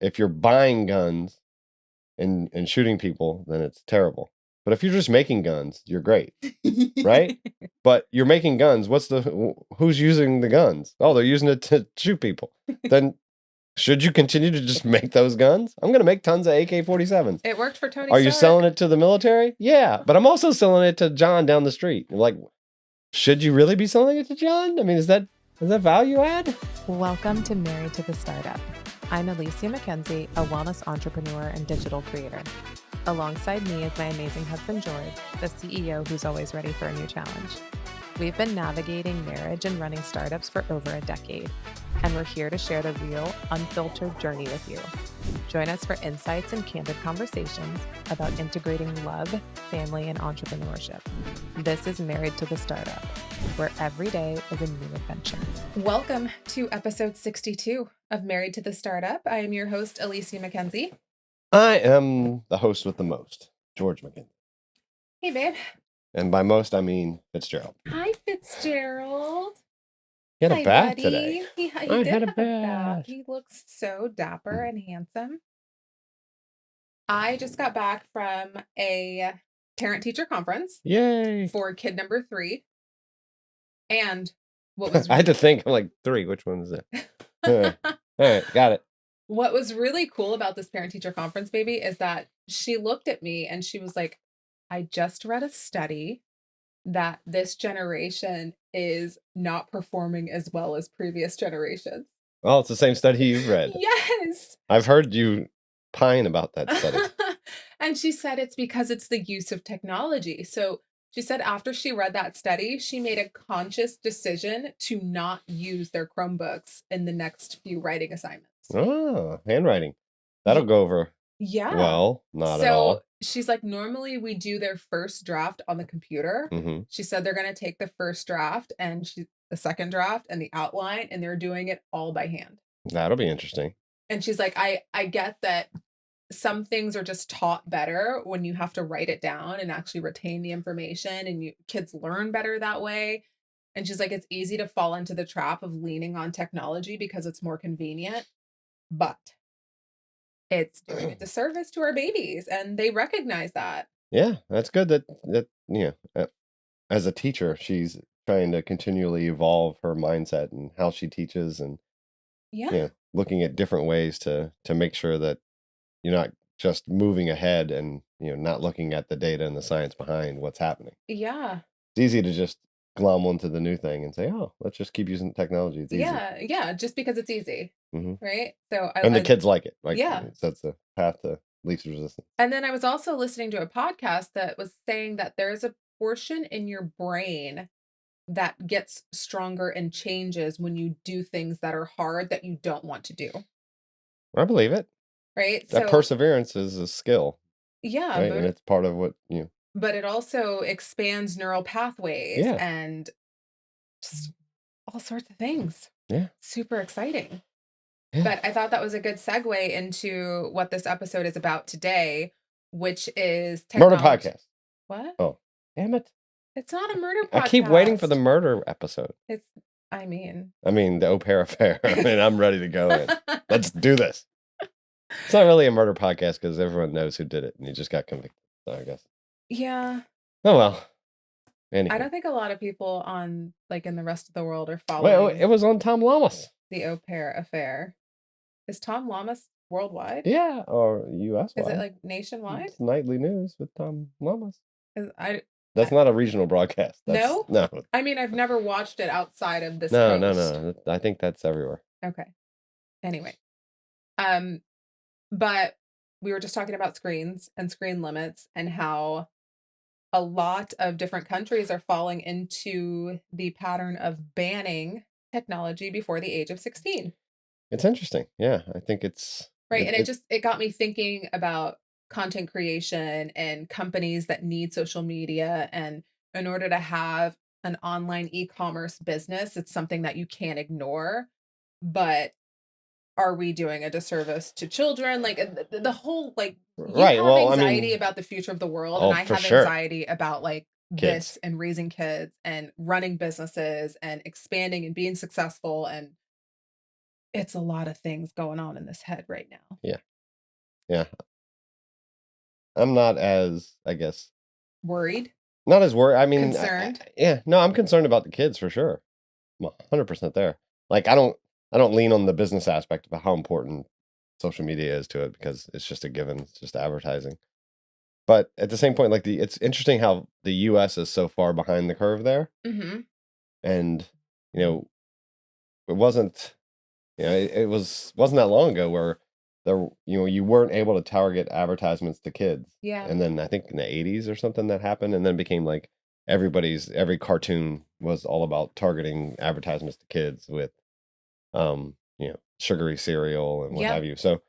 if you're buying guns and shooting people, then it's terrible. But if you're just making guns, you're great, right? But you're making guns. Who's using the guns? Oh, they're using it to shoot people. Then should you continue to just make those guns? I'm going to make tons of AK-47s. It worked for Tony Are you Stark. selling it to the military? Yeah, but I'm also selling it to John down the street. Like, should you really be selling it to John? I mean, is that value add? Welcome to Married to the Startup. I'm Alicia McKenzie, a wellness entrepreneur and digital creator. Alongside me is my amazing husband, George, the CEO who's always ready for a new challenge. We've been navigating marriage and running startups for over a decade, and we're here to share the real, unfiltered journey with you. Join us for insights and candid conversations about integrating love, family, and entrepreneurship. This is Married to the Startup, where every day is a new adventure. Welcome to episode 62 of Married to the Startup. I am your host, Alicia McKenzie. I am the host with the most, George McKenzie. Hey, babe. And by most, I mean Fitzgerald. Hi, Fitzgerald. He had a bath buddy. today. He did have a bath. He looks so dapper and handsome. I just got back from a parent-teacher conference. Yay! For kid number 3. And what was I had to think, I'm like, 3, which one is it? All right, got it. What was really cool about this parent-teacher conference, baby, is that she looked at me and she was like, I just read a study that this generation is not performing as well as previous generations. Oh, it's the same study you've read. Yes. I've heard you pine about that study. And she said it's because it's the use of technology. So she said after she read that study, she made a conscious decision to not use their Chromebooks in the next few writing assignments. Oh, handwriting. That'll go over well, not at all. So she's like, normally we do their first draft on the computer. Mm-hmm. She said they're going to take the first draft and the second draft and the outline, and they're doing it all by hand. That'll be interesting. And she's like, I get that some things are just taught better when you have to write it down and actually retain the information, and kids learn better that way. And she's like, it's easy to fall into the trap of leaning on technology because it's more convenient, but it's doing a disservice to our babies, and they recognize that. Yeah, that's good that as a teacher, she's trying to continually evolve her mindset and how she teaches, and looking at different ways to make sure that you're not just moving ahead and not looking at the data and the science behind what's happening. Yeah. It's easy to just glom onto the new thing and say, oh, let's just keep using technology. It's easy. Yeah, just because it's easy. Mm-hmm. Right? So the kids like it. That's the path to least resistance. And then I was also listening to a podcast that was saying that there's a portion in your brain that gets stronger and changes when you do things that are hard that you don't want to do. I believe it. Right? That perseverance is a skill. Yeah. Right? And it's part of what But it also expands neural pathways and just all sorts of things. Yeah. Super exciting. Yeah. But I thought that was a good segue into what this episode is about today, which is technology. Murder podcast. What? Oh, damn it. It's not a murder podcast. I keep waiting for the murder episode. I mean, the au pair affair. I'm ready to go in. Let's do this. It's not really a murder podcast because everyone knows who did it and he just got convicted. So I guess. Yeah. Oh, well. Anyway. I don't think a lot of people in the rest of the world are following. Well, it was on Tom Lamas. The au pair affair. Is Tom Lamas worldwide? Yeah, or U.S. Is it nationwide? It's nightly news with Tom Lamas. That's not a regional broadcast. No? No. I mean, I've never watched it outside of this coast. No. I think that's everywhere. Okay. Anyway. But we were just talking about screens and screen limits and how a lot of different countries are falling into the pattern of banning technology before the age of 16. It's interesting. Yeah, I think it's... Right, and it got me thinking about content creation and companies that need social media, and in order to have an online e-commerce business, it's something that you can't ignore. But are we doing a disservice to children? The whole you have anxiety about the future of the world, and I have anxiety about this and raising kids and running businesses and expanding and being successful, and it's a lot of things going on in this head right now. Yeah. Yeah. I'm not as, I guess, Worried, not as worried. I mean, concerned. yeah, no, I'm concerned about the kids for sure. I'm 100% there. Like, I don't lean on the business aspect of how important social media is to it because it's just a given. It's just advertising. But at the same point, like it's interesting how the US is so far behind the curve there. Mm-hmm. And, you know, it wasn't, it wasn't that long ago where there, you weren't able to target advertisements to kids. Yeah. And then I think in the 80s or something that happened, and then became like every cartoon was all about targeting advertisements to kids with sugary cereal and what Yeah. have you. So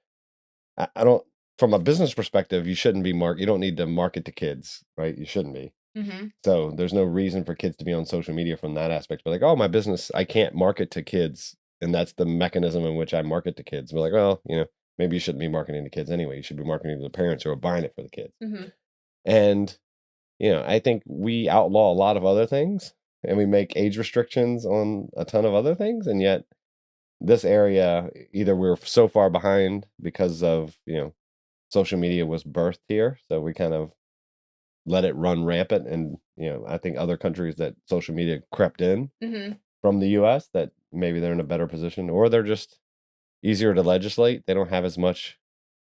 I don't, from a business perspective, you shouldn't be you don't need to market to kids, right? You shouldn't be. Mm-hmm. So there's no reason for kids to be on social media from that aspect. But like, oh, my business, I can't market to kids. And that's the mechanism in which I market to kids. We're like, well, maybe you shouldn't be marketing to kids anyway. You should be marketing to the parents who are buying it for the kids. Mm-hmm. And, I think we outlaw a lot of other things and we make age restrictions on a ton of other things. And yet this area, either we're so far behind because of, social media was birthed here. So we kind of let it run rampant. And, I think other countries that social media crept in Mm-hmm. from the US, that maybe they're in a better position or they're just easier to legislate. They don't have as much,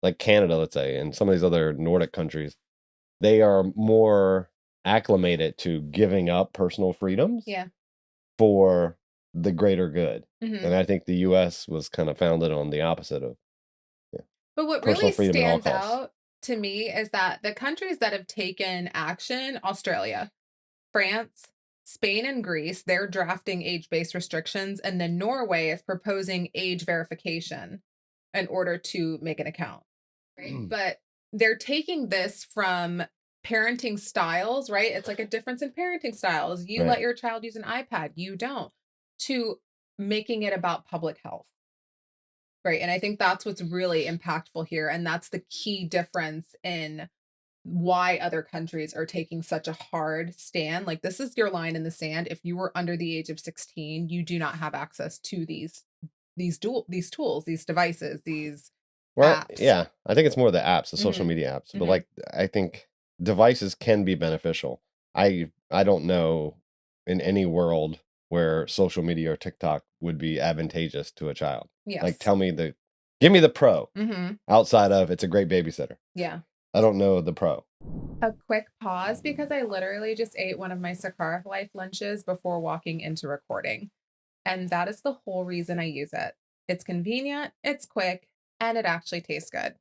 like Canada, let's say, and some of these other Nordic countries. They are more acclimated to giving up personal freedoms Yeah. for the greater good. Mm-hmm. And I think the US was kind of founded on the opposite of But what personal really freedom at all stands costs. out to me is that the countries that have taken action, Australia, France, Spain, and Greece, they're drafting age-based restrictions, and then Norway is proposing age verification in order to make an account. Right. But they're taking this from parenting styles, right? It's like a difference in parenting styles. You Right. let your child use an iPad, you don't, to making it about public health. Right. And I think that's what's really impactful here. And that's the key difference in why other countries are taking such a hard stand. Like, this is your line in the sand. If you were under the age of 16, you do not have access to these tools, these devices, these Well, apps. yeah, I think it's more the apps, the social Mhm. media apps. But Mhm. like, I think devices can be beneficial. I don't know in any world where social media or TikTok would be advantageous to a child. Like, Yes. give me the pro Mhm. outside of it's a great babysitter. Yeah. I don't know the pro. A quick pause because I literally just ate one of my Sakara Life lunches before walking into recording. And that is the whole reason I use it. It's convenient, it's quick, and it actually tastes good,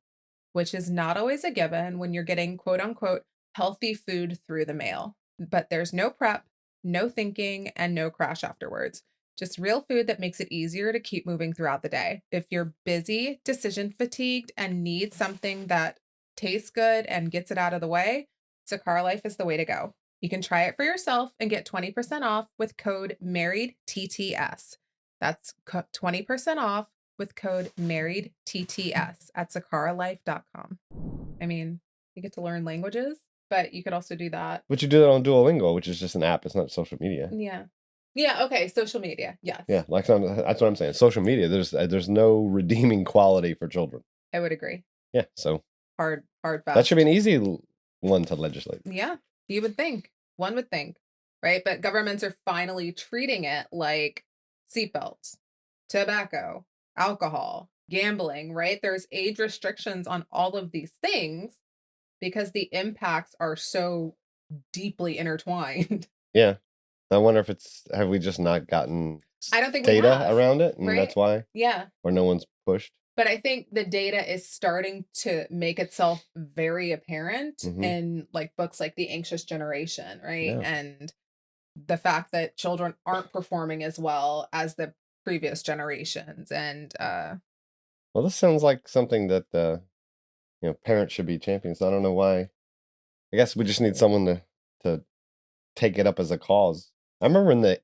which is not always a given when you're getting quote unquote healthy food through the mail. But there's no prep, no thinking, and no crash afterwards. Just real food that makes it easier to keep moving throughout the day. If you're busy, decision fatigued, and need something that tastes good and gets it out of the way, Sakara Life is the way to go. You can try it for yourself and get 20% off with code MARRIEDTTS. That's 20% off with code MARRIEDTTS at sakaralife.com. I mean, you get to learn languages, but you could also do that. But you do that on Duolingo, which is just an app. It's not social media. Yeah. Yeah. Okay. Social media. Yes. Yeah, like that's what I'm saying. Social media, there's no redeeming quality for children. I would agree. Yeah, so Hard, that fast. should be an easy one to legislate. Yeah. You would think. One would think. Right. But governments are finally treating it like seatbelts, tobacco, alcohol, gambling, right? There's age restrictions on all of these things because the impacts are so deeply intertwined. Yeah. I wonder if have we just not gotten I don't think we data have, around it, and right? that's why, Yeah. or no one's pushed. But I think the data is starting to make itself very apparent Mhm. in like books like The Anxious Generation, right? Yeah. And the fact that children aren't performing as well as the previous generations. And Well, this sounds like something that parents should be champions. I don't know why. I guess we just need someone to take it up as a cause. I remember in the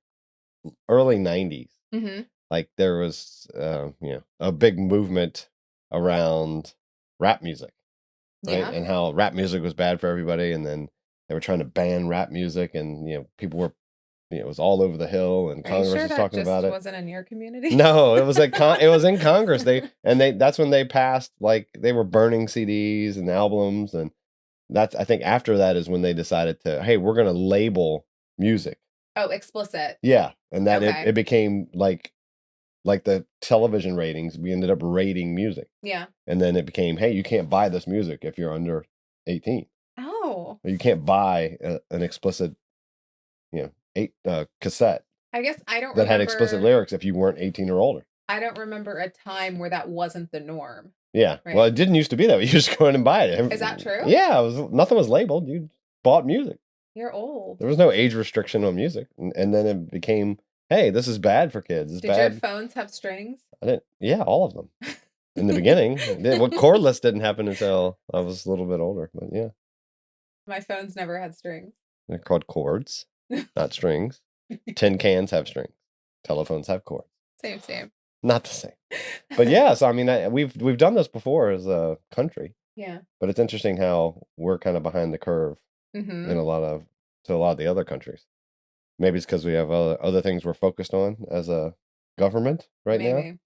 early 90s, mhm, like there was a big movement around rap music, right? yeah. And how rap music was bad for everybody, and then they were trying to ban rap music, and people were it was all over the Hill, and Are you Congress sure was that talking just about it. wasn't in your community? No, it was it was in Congress. That's when they passed, like, they were burning CDs and albums, and I think after that is when they decided to, hey, we're gonna label music. Oh, explicit. Yeah, and that Okay. it became like the television ratings. We ended up rating music, Yeah. and then it became, hey, you can't buy this music if you're under 18. Oh. Or you can't buy an explicit, cassette I guess I don't that had explicit remember. lyrics if you weren't 18 or older. I don't remember a time where that wasn't the norm. Yeah. Well, Right. it didn't used to be that way. You just go in and buy it. Is that true? Yeah, nothing was labeled. You bought music. You're old. There was no age restriction on music. And then it became, hey, this is bad for kids. It's Did your bad. phones have strings? Yeah, all of them. In the beginning. Well, cordless didn't happen until I was a little bit older. But yeah, My phones never had strings. they're called cords, not strings. Tin cans have strings. Telephones have cords. Same. Not the same. But yeah, so I mean, we've done this before as a country. Yeah. But it's interesting how we're kind of behind the curve Mm-hmm. in a lot of the other countries. Maybe it's because we have other things we're focused on as a government right now. Maybe.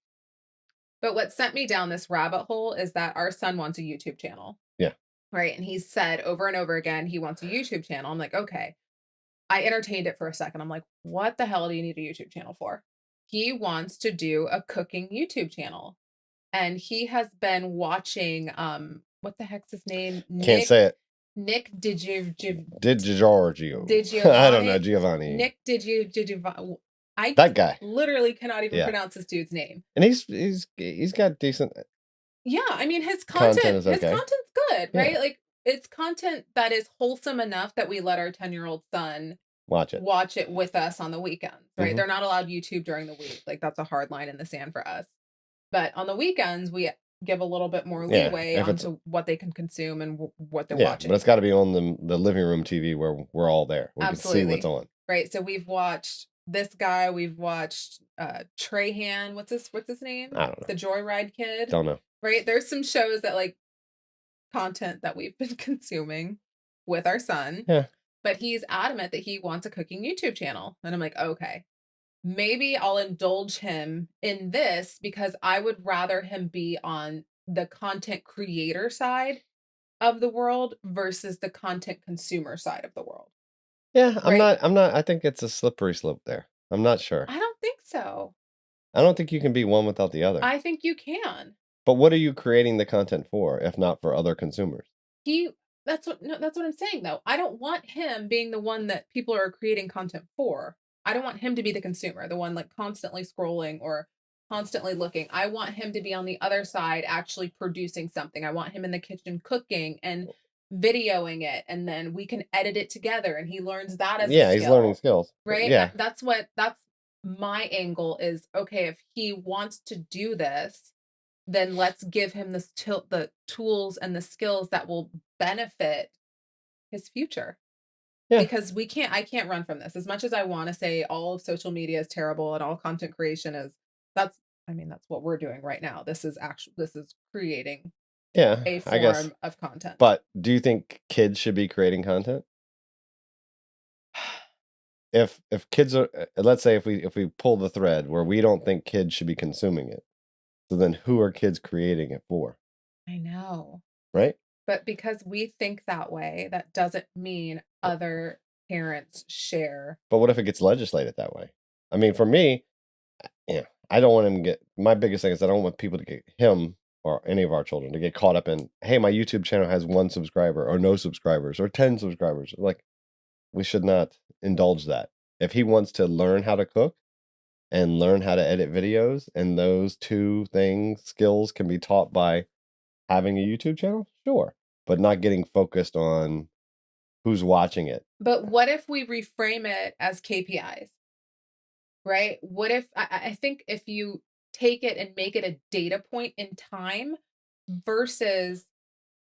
But what sent me down this rabbit hole is that our son wants a YouTube channel. Yeah. Right. And he said over and over again, he wants a YouTube channel. I'm like, okay. I entertained it for a second. I'm like, what the hell do you need a YouTube channel for? He wants to do a cooking YouTube channel. And he has been watching, what the heck's his name? Can't say it. Nick Giorgio. I don't know, Giovanni. Nick That guy. Literally cannot even Yeah. pronounce this dude's name. And he's got decent. Yeah, I mean his Content is his okay. content's good, Yeah. right? Like it's content that is wholesome enough that we let our 10-year-old son Watch it with us on the weekends, right? Mhm. They're not allowed YouTube during the week. Like that's a hard line in the sand for us. But on the weekends, we give a little bit more Yeah, leeway if it's- onto what they can consume and what they're Yeah, watching. but it's got to be on the living room TV where we're all there. We can see what's on. Right. So we've watched this guy. We've watched Trahan. What's his name? I don't know. The Joyride Kid. Don't know. Right. There's some shows that like content that we've been consuming with our son. Yeah. But he's adamant that he wants a cooking YouTube channel. And I'm like, okay, maybe I'll indulge him in this because I would rather him be on the content creator side of the world versus the content consumer side of the world. Yeah, I'm Right. not. I think it's a slippery slope there. I'm not sure. I don't think so. I don't think you can be one without the other. I think you can. But what are you creating the content for, if not for other consumers? That's what I'm saying though. I don't want him being the one that people are creating content for. I don't want him to be the consumer, the one like constantly scrolling or constantly looking. I want him to be on the other side actually producing something. I want him in the kitchen cooking and videoing it, and then we can edit it together and he learns that as a Yeah, he's skill, learning skills. right? Yeah. That's my angle is, okay, if he wants to do this, then let's give him the tools and the skills that will benefit his future. Yeah. Because I can't run from this. As much as I want to say all of social media is terrible and all content creation is, that's what we're doing right now. This is creating Yeah, a I guess. form of content. But do you think kids should be creating content? If kids are, let's say if we pull the thread where we don't think kids should be consuming it, so then who are kids creating it for? I know. Right? But because we think that way, that doesn't mean other parents share. But what if it gets legislated that way? I mean, for me, I don't want him to get, my biggest thing is I don't want people to get him or any of our children to get caught up in, hey, my YouTube channel has 1 subscriber or no subscribers or 10 subscribers. Like, we should not indulge that. If he wants to learn how to cook and learn how to edit videos, and those 2 skills can be taught by having a YouTube channel, sure, but not getting focused on who's watching it. But what if we reframe it as KPIs? Right? What if I think if you take it and make it a data point in time versus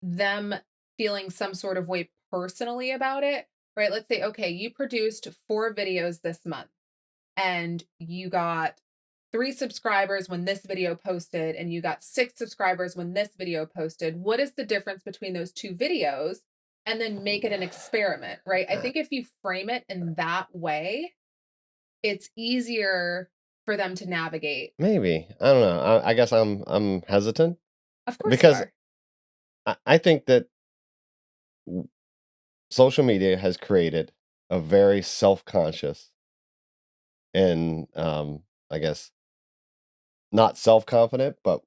them feeling some sort of way personally about it, right? Let's say, okay, you produced 4 videos this month and you got 3 subscribers when this video posted and you got 6 subscribers when this video posted. What is the difference between those 2 videos? And then make it an experiment, right? I think if you frame it in that way, it's easier for them to navigate. Maybe. I don't know. I guess I'm hesitant Of course you because are. I think that w social media has created a very self-conscious and, I guess, not self-confident, but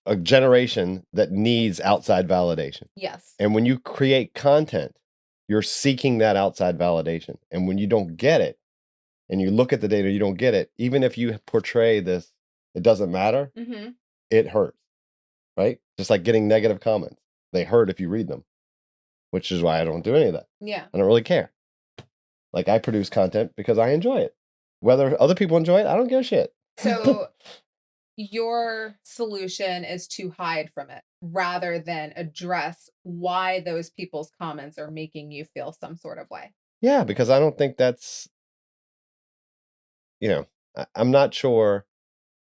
a generation that needs outside validation. Yes. And when you create content, you're seeking that outside validation. And when you don't get it, and you look at the data, you don't get it, even if you portray this, it doesn't matter, Mhm. it hurts, right? Just like getting negative comments. They hurt if you read them, which is why I don't do any of that. Yeah. I don't really care. Like I produce content because I enjoy it. Whether other people enjoy it, I don't give a shit. So your solution is to hide from it rather than address why those people's comments are making you feel some sort of way. Yeah, because I don't think that's, you know, I'm not sure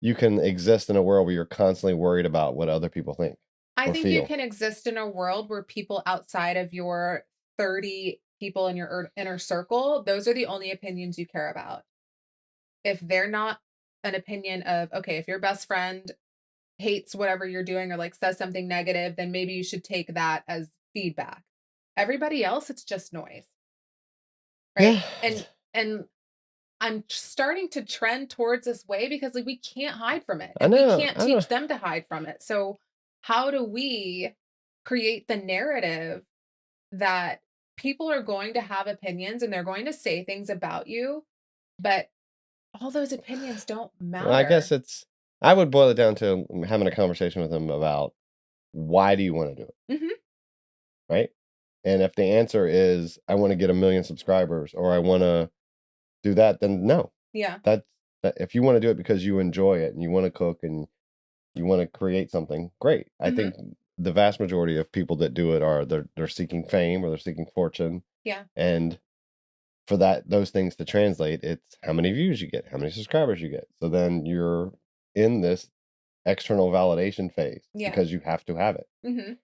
you can exist in a world where you're constantly worried about what other people think I or think you feel. can exist in a world where people outside of your 30 people in your inner circle, those are the only opinions you care about. If they're not an opinion of, okay, if your best friend hates whatever you're doing or like says something negative, then maybe you should take that as feedback. Everybody else, it's just noise, right? Yeah. And I'm starting to trend towards this way because like we can't hide from it I and we know. can't I know. teach them to hide from it. So how do we create the narrative that people are going to have opinions and they're going to say things about you, but all those opinions don't Well, I guess matter. I would boil it down to having a conversation with them about why do you want to do it, Mhm. right? And if the answer is I want to get 1 million subscribers or I want to do that, then no. Yeah. That's if you want to do it because you enjoy it and you want to cook and you want to create something, great. I Mhm. think the vast majority of people that do it are they're seeking fame or they're seeking fortune, Yeah. and for that those things to translate, it's how many views you get, how many subscribers you get. So then you're in this external validation phase Yeah. because you have to have it. Mhm.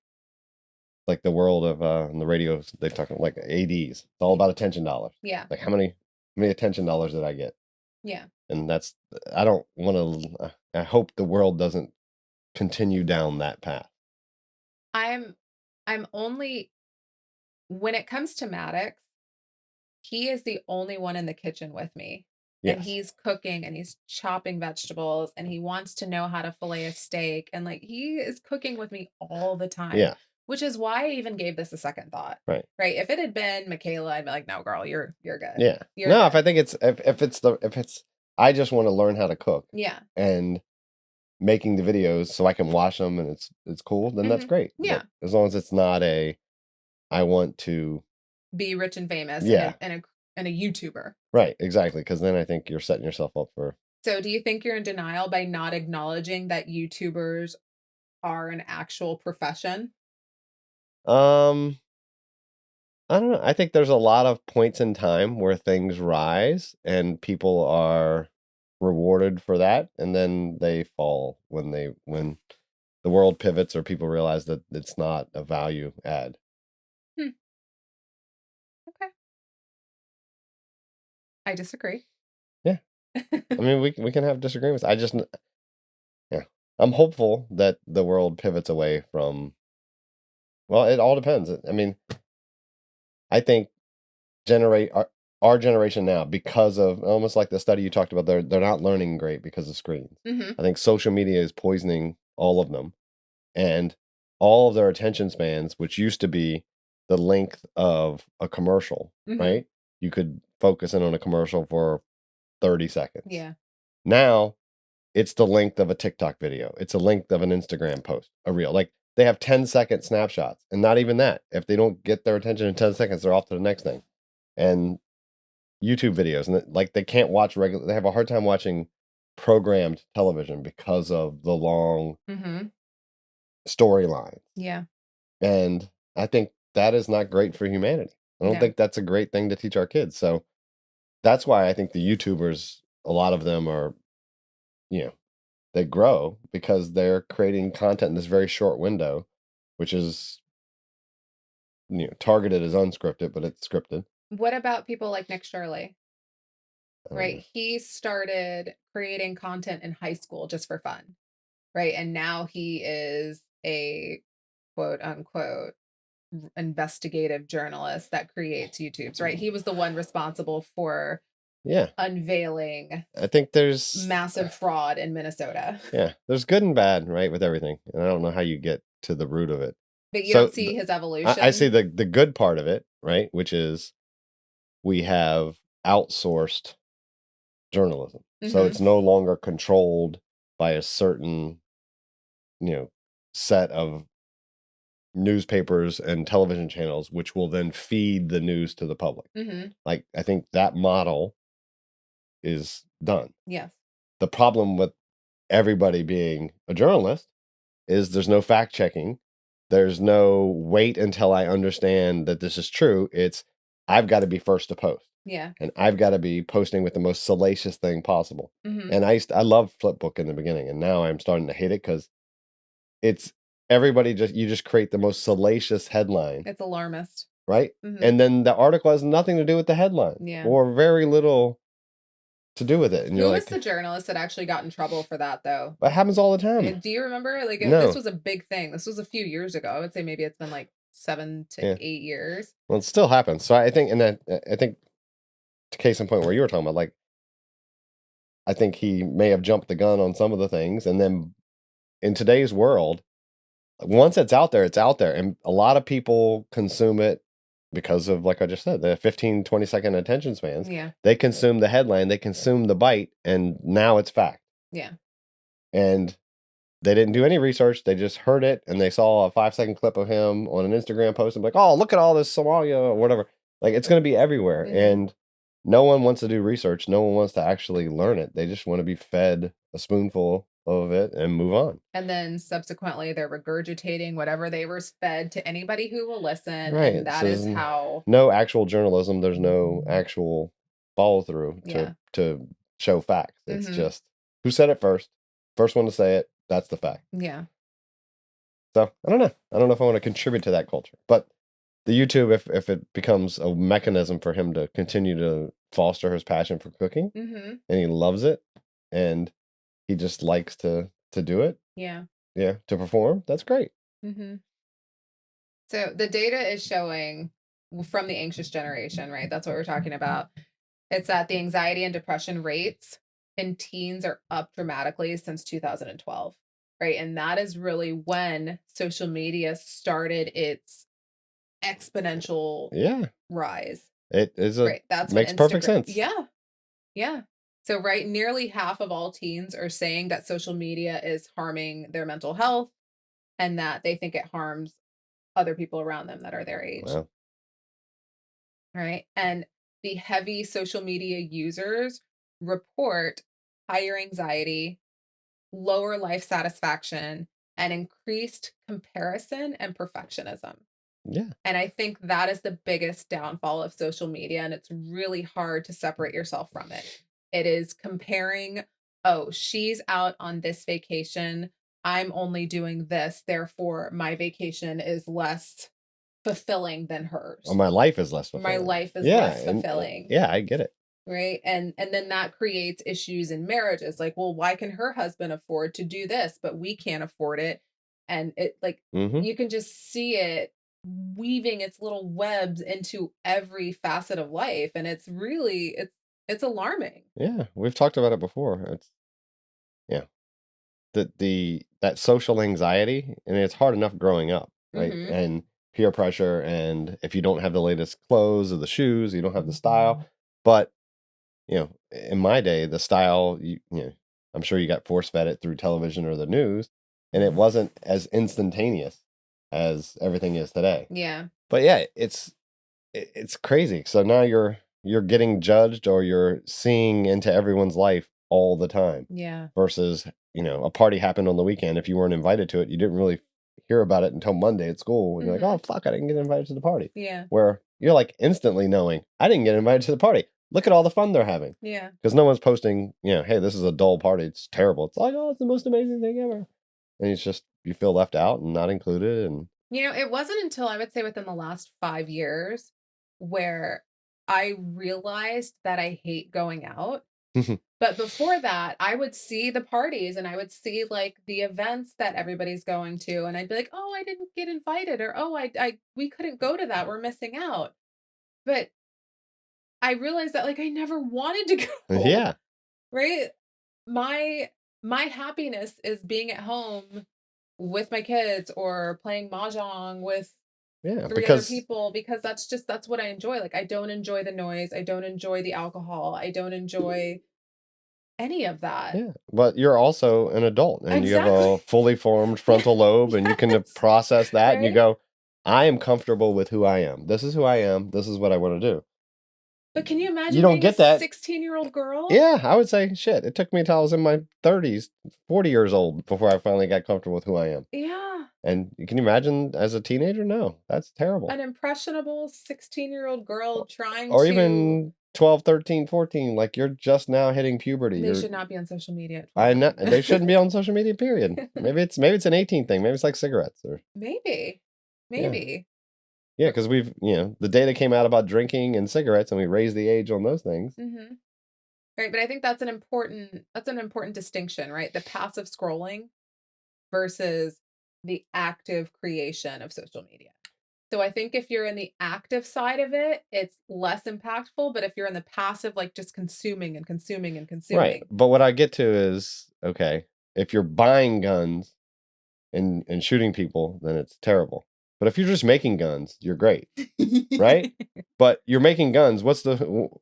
Like the world of in the radios, they talk about like ADs. It's all about attention dollars. Yeah. Like how many attention dollars did I get? Yeah. And that's I don't want to. I hope the world doesn't continue down that path. I'm I'm only when it comes to Maddox, he is the only one in the kitchen with me. And Yes. he's cooking and he's chopping vegetables and he wants to know how to fillet a steak. And like he is cooking with me all the time, Yeah. which is why I even gave this a second thought. Right. Right. If it had been Michaela, I'd be like, no, girl, you're good. Yeah. You're No, if I good. think it's if it's I just want to learn how to cook Yeah. and making the videos so I can watch them and it's cool, then that's Hmm. great. Yeah. But as long as it's not a I want to Be rich and famous and yeah, a YouTuber. right, exactly. Because then I think you're setting yourself up for So do you think you're in denial by not acknowledging that YouTubers are an actual profession? um I don't know. I think there's a lot of points in time where things rise and people are rewarded for that and then they fall when the world pivots or people realize that it's not a value add. Hmm, okay. I disagree. Yeah. I mean, we can have disagreements. Yeah. I'm hopeful that the world pivots away from well, it all depends. I mean, I think generate our generation now because of almost like the study you talked about, they're not learning great because of screens. Mhm, I think social media is poisoning all of them and all of their attention spans, which used to be the length of a commercial, mhm. right? You could focus in on a commercial for 30 seconds. Yeah. Now it's the length of a TikTok video. It's the length of an Instagram post, a reel. Like they have 10-second snapshots, and not even that. If they don't get their attention in 10 seconds, they're off to the next thing. And YouTube videos, and like they can't watch regular. They have a hard time watching programmed television because of the long Mhm. storyline. Yeah. And I think that is not great for humanity. I don't No. think that's a great thing to teach our kids. So that's why I think the YouTubers, a lot of them are, you know, they grow because they're creating content in this very short window, which is, targeted as unscripted, but it's scripted. What about people like Nick Shirley? right? He started creating content in high school just for fun, right? And now he is a quote unquote investigative journalist that creates YouTubes, right? He was the one responsible for Yeah. unveiling I think there's massive fraud in Minnesota. yeah, there's good and bad, right, with everything. And I don't know how you get to the root of it. But you So don't see his I evolution. see the good part of it, right, which is we have outsourced journalism. So it's no longer controlled by a certain, set of newspapers and television channels, which will then feed the news to the public. Like, I think that model is done. Yes. The problem with everybody being a journalist is there's no fact checking. There's no wait until I understand that this is true. It's I've got to be first to post. Yeah. And I've got to be posting with the most salacious thing possible. Mm-hmm. And I loved Flipbook in the beginning, and now I'm starting to hate it because it's everybody you just create the most salacious headline, It's alarmist. right? Mm-hmm. And then the article has nothing to do with the headline, Yeah. or very little to do with it. And Who you're was like, the journalist that actually got in trouble for that, though? it happens all the time. Do you remember? Like, No. this was a big thing. This was a few years ago. I would say maybe it's been like 7 to Yeah. 8 years. Well, it still happens. So I think, and I think, case in point where you were talking about, like, I think he may have jumped the gun on some of the things, and then in today's world, once it's out there, and a lot of people consume it because of, like I just said, the 15, 20-second attention spans. Yeah. They consume the headline, they consume the bite, and now it's fact. Yeah. And they didn't do any research. They just heard it, and they saw a 5-second clip of him on an Instagram post and be like, oh, look at all this Somalia or whatever. Like, it's going to be everywhere. And no one wants to do research. No one wants to actually learn it. They just want to be fed a spoonful of it and move on. And then subsequently they're regurgitating whatever they were fed to anybody who will listen. Right. And that is how. No actual journalism. There's no actual follow through to show facts. It's just who said it first. First one to say it. That's the fact. Yeah. So I don't know. I don't know if I want to contribute to that culture. But the YouTube, if it becomes a mechanism for him to continue to foster his passion for cooking, and he loves it, and he just likes to do it. Yeah. Yeah, to perform. That's great. So the data is showing from the anxious generation, right? That's what we're talking about. It's that the anxiety and depression rates in teens are up dramatically since 2012, right? And that is really when social media started its exponential rise. It is right. That's makes perfect sense. Yeah. Yeah. So, right, nearly half of all teens are saying that social media is harming their mental health and that they think it harms other people around them that are their age. Wow. Right. And the heavy social media users report higher anxiety, lower life satisfaction, and increased comparison and perfectionism. Yeah. And I think that is the biggest downfall of social media. And it's really hard to separate yourself from it. It is comparing, oh, she's out on this vacation. I'm only doing this. Therefore, my vacation is less fulfilling than hers. Or my life is less fulfilling. My life is less fulfilling. Yeah, I get it. Right. And then that creates issues in marriages. Like, well, why can her husband afford to do this, but we can't afford it? And it you can just see it weaving its little webs into every facet of life. And it's really, it's alarming. Yeah. We've talked about it before. It's that social anxiety, and it's hard enough growing up, right? And peer pressure, and if you don't have the latest clothes or the shoes, you don't have the style. But in my day, the style, I'm sure you got force fed it through television or the news, and it wasn't as instantaneous as everything is today. Yeah. But yeah, it's crazy. So now you're getting judged, or you're seeing into everyone's life all the time. Yeah. Versus, a party happened on the weekend. If you weren't invited to it, you didn't really hear about it until Monday at school. And you're like, oh, fuck, I didn't get invited to the party. Yeah. Where you're like instantly knowing, I didn't get invited to the party. Look at all the fun they're having. Yeah. Because no one's posting, hey, this is a dull party. It's terrible. It's like, oh, it's the most amazing thing ever. And it's just, you feel left out and not included. And it wasn't until I would say within the last 5 years where I realized that I hate going out. But before that, I would see the parties and I would see like the events that everybody's going to, and I'd be like, "Oh, I didn't get invited," or "Oh, I we couldn't go to that. We're missing out." But I realized that like I never wanted to go, Yeah, right? My my happiness is being at home with my kids or playing mahjong with yeah, 3 other because people because that's what I enjoy. Like I don't enjoy the noise, I don't enjoy the alcohol, I don't enjoy any of that. yeah, but you're also an adult and you have a Exactly. fully formed Yeah. frontal lobe and you can Yes. process that and you Right? go, I am comfortable with who I am. This is who I am. This is what I want to do. But can you You imagine don't being a get that. 16-year-old girl? Yeah, I would say shit. It took me till I was in my 30s, 40 years old before I finally got comfortable with who I am. Yeah. And can you imagine as a teenager? No, that's terrible. An impressionable 16-year-old girl trying Or to even 12, 13, 14. Like you're just now hitting puberty. they You're should not be on social media at I know 12. they shouldn't be on social media, period. Maybe it's an 18 thing. Maybe it's like cigarettes or Maybe. yeah. Maybe. Yeah, because we've the data came out about drinking and cigarettes and we raised the age on those things. Mhm. Right, but I think that's an important distinction, right? The passive scrolling versus the active creation of social media. So I think if you're in the active side of it, it's less impactful, but if you're in the passive, like just consuming and consuming and Right. consuming. But what I get to is okay, if you're buying guns and shooting people, then it's terrible. But if you're just making guns, you're great, right? But you're making guns.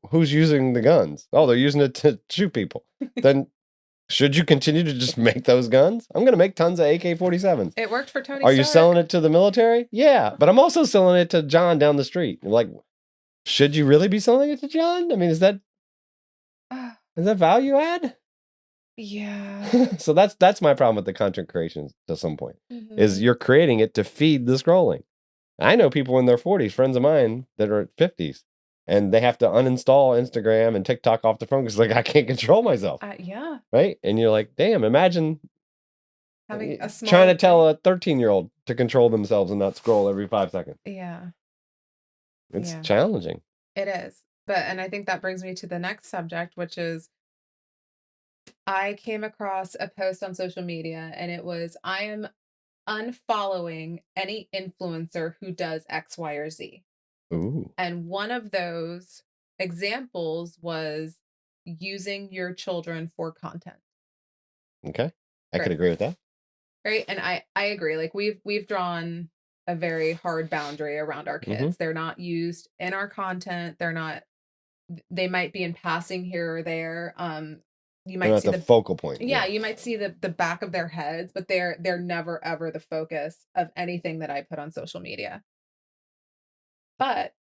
Who's using the guns? Oh, they're using it to shoot people. Then should you continue to just make those guns? I'm going to make tons of AK-47s. It worked for Tony Are you selling Stark. it to the military? Yeah, but I'm also selling it to John down the street. Like, should you really be selling it to John? I mean, is that value add? Yeah. So that's my problem with the content creation to some point. Is Mhm. you're creating it to feed the scrolling. I know people in their 40s, friends of mine that are at 50s, and they have to uninstall Instagram and TikTok off the phone because like I can't control myself, Yeah, right? And you're like, damn, imagine having a trying small to tell brain. a 13-year-old to control themselves and not scroll every 5 seconds. Yeah, It's yeah, challenging. it is. But and I think that brings me to the next subject, which is I came across a post on social media and it was I am unfollowing any influencer who does X, Y, or Z. Ooh, And one of those examples was using your children for content. okay. I could Right. agree with that. Right. And I agree. Like we've drawn a very hard boundary around our Hmm. kids. They're not used in our content. They're not they might be in passing here or there. You They're might not see the the focal point. yeah, Yeah. you might see the back of their heads, but they're never ever the focus of anything that I put on social media. But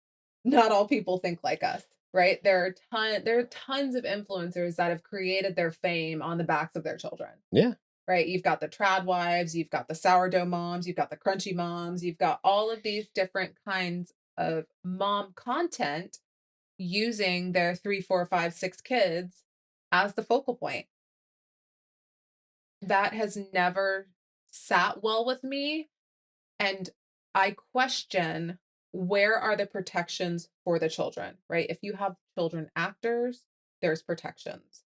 not all people think like us, right? There are tons of influencers that have created their fame on the backs of their children. Yeah. Right? You've got the trad wives, you've got the sourdough moms, you've got the crunchy moms, you've got all of these different kinds of mom content using their 3, 4, 5, 6 kids as the focal point. That has never sat well with me. And I question where are the protections for the children, right? If you have children actors, there's protections.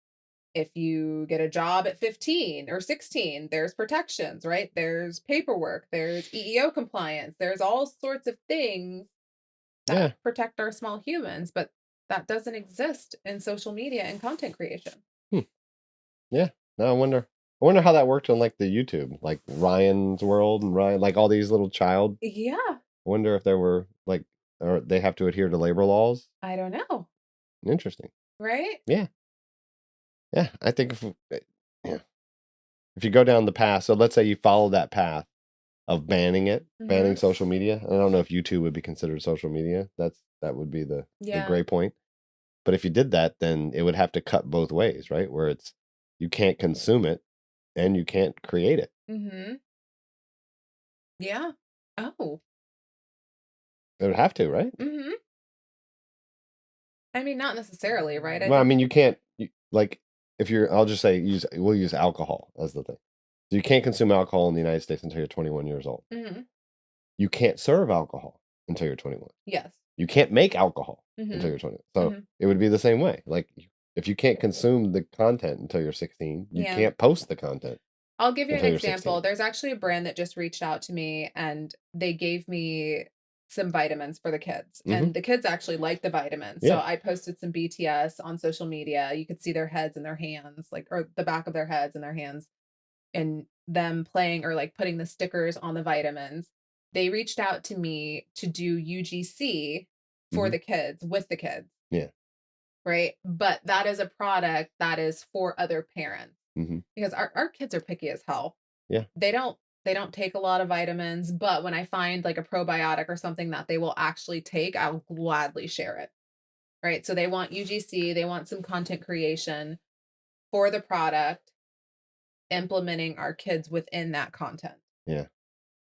If you get a job at 15 or 16, there's protections, right? There's paperwork, there's EEO compliance, there's all sorts of things that Yeah. protect our small humans, but that doesn't exist in social media and content creation. Hmm. Yeah. No, I wonder how that worked on like the YouTube, like Ryan's World and Ryan, like all these little child. Yeah, I wonder if there were like, or they have to adhere to labor laws. I don't know, Interesting. right? Yeah. Yeah. I think yeah, if you go down the path, so let's say you follow that path of banning Mhm. social media. I don't know if YouTube would be considered social media. That would be the Yeah. gray point. But if you did that, then it would have to cut both ways, right? Where it's you can't consume it and you can't create it. Mhm. Yeah. Oh. It would have to, right? Mhm. I mean, not necessarily, right? I Well, I think mean, you can't like if you're. I'll just say we'll use alcohol as the thing. So you can't consume alcohol in the United States until you're 21 years old. mhm. You can't serve alcohol until you're 21. Yes. You can't make alcohol until hmm you're 21. So hmm it would be the same way. Like if you can't consume the content until you're 16, you Yeah. can't post the content I'll give you an until you're example. 16. There's actually a brand that just reached out to me and they gave me some vitamins for the kids. hmm And the kids actually like the vitamins. So Yeah. I posted some BTS on social media. You could see their heads and their hands, like, or the back of their heads and their hands, and them playing or like putting the stickers on the vitamins. They reached out to me to do UGC for hmm the kids with the kids, Yeah. right? But that is a product that is for other parents hmm because our kids are picky as hell. Yeah. They don't take a lot of vitamins, but when I find like a probiotic or something that they will actually take, I'll gladly share it. Right? So they want UGC, they want some content creation for the product, implementing our kids within that content. Yeah.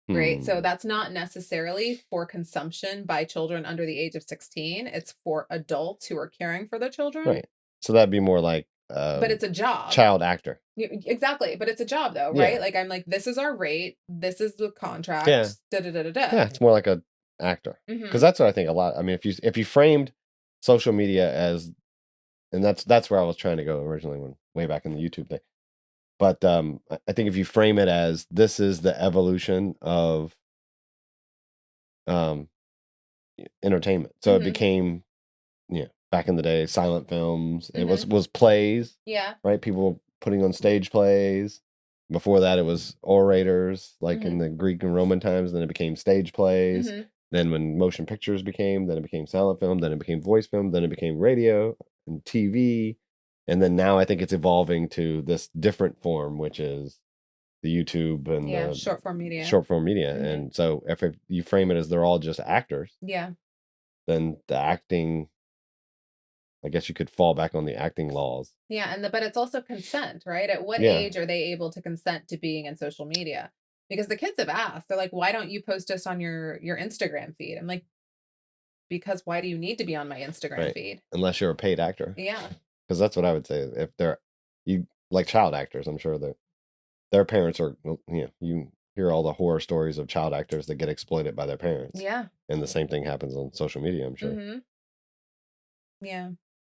Right? So Hmm. that's not necessarily for consumption by children under the age of 16. It's for adults who are caring for the children, Right. So that'd be more like but it's a job. child actor. Exactly, but it's a job though, Yeah. right? Like I'm like, this is our rate, this is the contract, Yeah. da da da da Yeah. da. It's more like a actor. Because hmm that's what I think a lot. I mean, if you framed social media as, and that's where I was trying to go originally when way back in the YouTube thing. But I think if you frame it as this is the evolution of um, entertainment, so it hmm became back in the day silent films. It hmm was plays, Yeah. right? People putting on stage plays. Before that, it was orators, like in hmm the Greek and Roman times. Then it became stage plays. hmm Then when motion pictures became, then it became silent film. Then it became voice film. Then it became radio and TV. And then now I think it's evolving to this different form, which is the YouTube and Yeah. the Short form media. short form media. hmm And so if you frame it as they're all just actors, Yeah. then the acting, I guess you could fall back on the acting laws. Yeah. But it's also consent, right? At what Yeah. age are they able to consent to being in social media? Because the kids have asked, they're like, why don't you post us on your Instagram feed? I'm like, because why do you need to be on my Instagram Right. feed? Unless you're a paid actor. Yeah. Because that's what I would say. If they're you like child actors, I'm sure that their parents are, you hear all the horror stories of child actors that get exploited by their parents. Yeah. And the same thing happens on social media, I'm sure. hmm Yeah.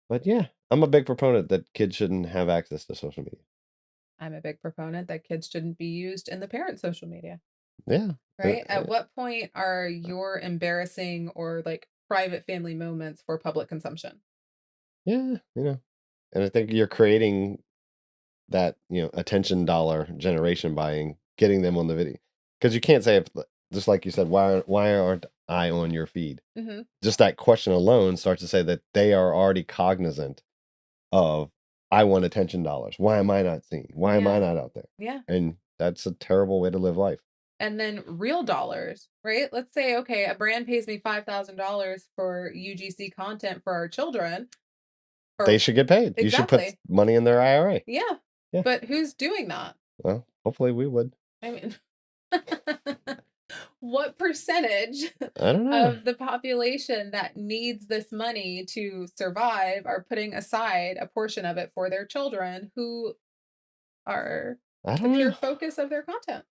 But yeah, I'm a big proponent that kids shouldn't have access to social media. I'm a big proponent that kids shouldn't be used in the parent social media. Yeah. Right? At what point are your embarrassing or like private family moments for public consumption? Yeah, and I think you're creating that, attention dollar generation by getting them on the video. Because you can't say, just like you said, why aren't I on your feed? hmm Just that question alone starts to say that they are already cognizant of, I want attention dollars. Why am I not seen? Why am I Yeah. not out there? Yeah. And that's a terrible way to live life. And then real dollars, right? Let's say, okay, a brand pays me $5,000 for UGC content for our children. They Or should get paid. You should put exactly. money in their IRA. Yeah. Yeah. But who's doing that? Well, hopefully we would. I mean, what percentage I don't know. of the population that needs this money to survive are putting aside a portion of it for their children who are I the don't pure know. focus of their content?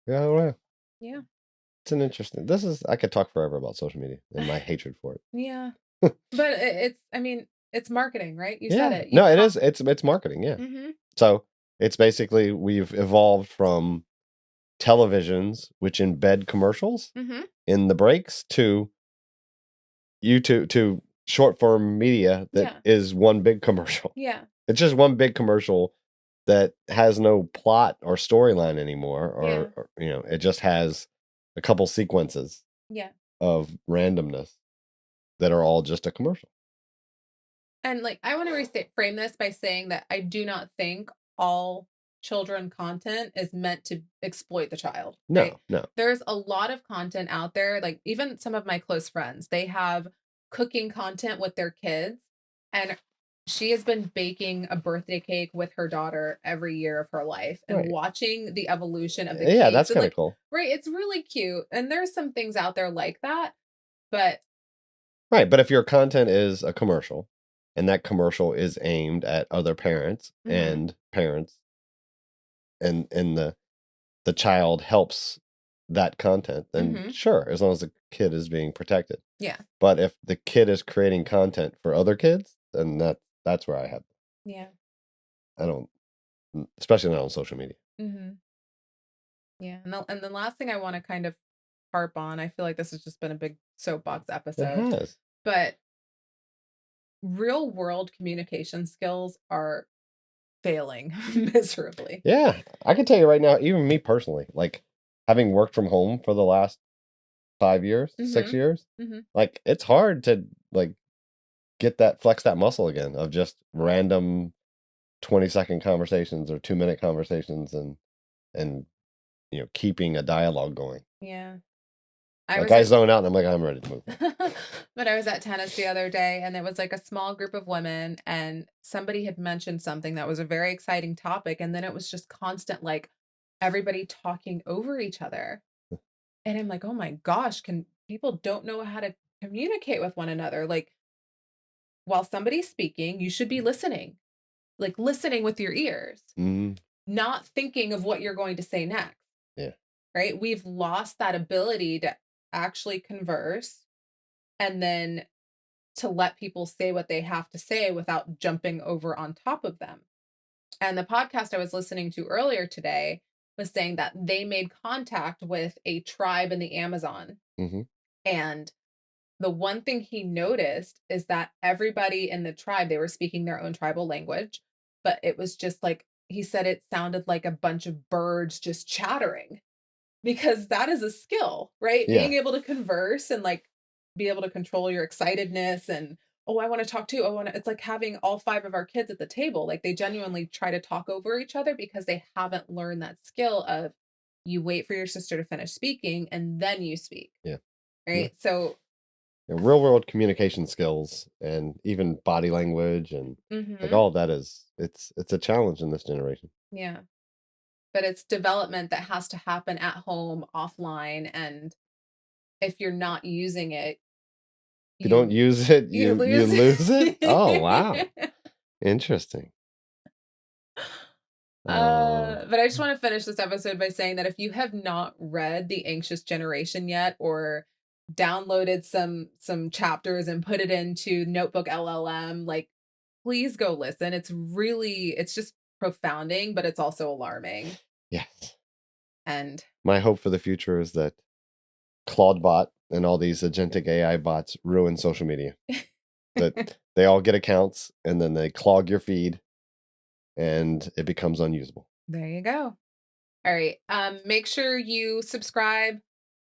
Yeah, I don't know. Yeah. It's an interesting. I could talk forever about social media and my hatred for it. Yeah. But I mean, it's marketing, right? You said Yeah. it. No, it is. It's marketing. Yeah. Mm-hmm. So it's basically we've evolved from televisions which embed commercials Mm-hmm. in the breaks to YouTube to short form media that is one big commercial. Yeah. It's just one big commercial that has no plot or storyline anymore, or it just has a couple sequences Yeah. of randomness that are all just a commercial. And like, I want to frame this by saying that I do not think all children content is meant to exploit the child. Right? No. There's a lot of content out there. Like even some of my close friends, they have cooking content with their kids, and she has been baking a birthday cake with her daughter every year of her life and Right. watching the evolution of the Yeah, cakes. that's And kind of like, cool. right, it's really cute. And there's some things out there like that, but Right, but if your content is a commercial and that commercial is aimed at other parents Mhm. and the child helps that content, then Mhm. sure, as long as the kid is being protected. Yeah. But if the kid is creating content for other kids, then that's where Yeah. I don't, especially not on social media. Mhm. Yeah. And the last thing I want to kind of harp on, I feel like this has just been a big soapbox It episode, has. but real world communication skills are failing miserably. Yeah, I can tell you right now, even me personally, like having worked from home for the last 5 years, 6 Mhm. years, Mhm. like it's hard to like flex that muscle again of just random 20-second conversations or 2-minute conversations and keeping a dialogue going. Yeah. I Like was I at zone out and I'm like, I'm ready to move on. but I was at tennis the other day and there was like a small group of women and somebody had mentioned something that was a very exciting topic and then it was just constant like everybody talking over each other. And I'm like, "Oh my gosh, can people don't know how to communicate with one another." Like while somebody's speaking, you should be listening. Like listening with your ears, Mhm. not thinking of what you're going to say next, Yeah. right? We've lost that ability to actually converse and then to let people say what they have to say without jumping over on top of them. And the podcast I was listening to earlier today was saying that they made contact with a tribe in the Amazon. Mhm. And the one thing he noticed is that everybody in the tribe, they were speaking their own tribal language, but it was just like, he said it sounded like a bunch of birds just chattering because that is a skill, right? Yeah. Being able to converse and like be able to control your excitedness and oh, I want to talk too. I want to, it's like having all five of our kids at the table. Like they genuinely try to talk over each other because they haven't learned that skill of you wait for your sister to finish speaking and then you speak. Yeah. Yeah. Right. So, Real world communication skills and even body language and like mhm, all of that it's a challenge in this generation. yeah. But it's development that has to happen at home, offline. And if you're not using it, If you don't you use it, you you lose. lose it. Oh wow, interesting. Oh, But I just want to finish this episode by saying that if you have not read The Anxious Generation yet or downloaded some chapters and put it into Notebook LLM, like please go listen. It's just profounding, but it's also alarming. yes. And My hope for the future is that Claude and all these agentic AI bots ruin social media. That they all get accounts and then they clog your feed and it becomes unusable. there you go. All right. Make sure you subscribe,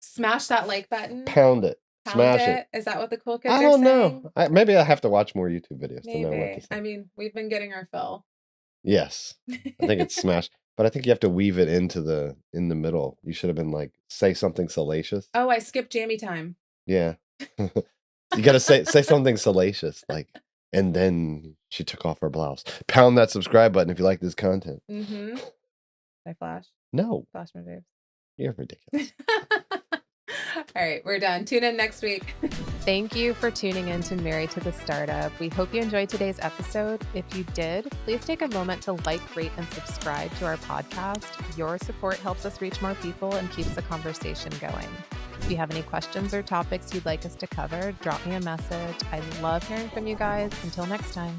smash that like button, Pound it, pound smash it. it. Is that what the cool kids I are don't saying? know. Maybe I have to watch more YouTube videos to know what to Maybe. say. I mean, we've been getting our fill. Yes. I think it's smash, but I think you have to weave it into in the middle. You should have been like, say something salacious. Oh, I skipped jammy time. Yeah. You gotta say something salacious, like, and then she took off her blouse. Pound that subscribe button if you like this content. Mm-hmm. I flash. No, Flash my boobs. you're ridiculous. All right, we're done. Tune in next week. Thank you for tuning in to Married to the Startup. We hope you enjoyed today's episode. If you did, please take a moment to like, rate, and subscribe to our podcast. Your support helps us reach more people and keeps the conversation going. If you have any questions or topics you'd like us to cover, drop me a message. I love hearing from you guys. Until next time.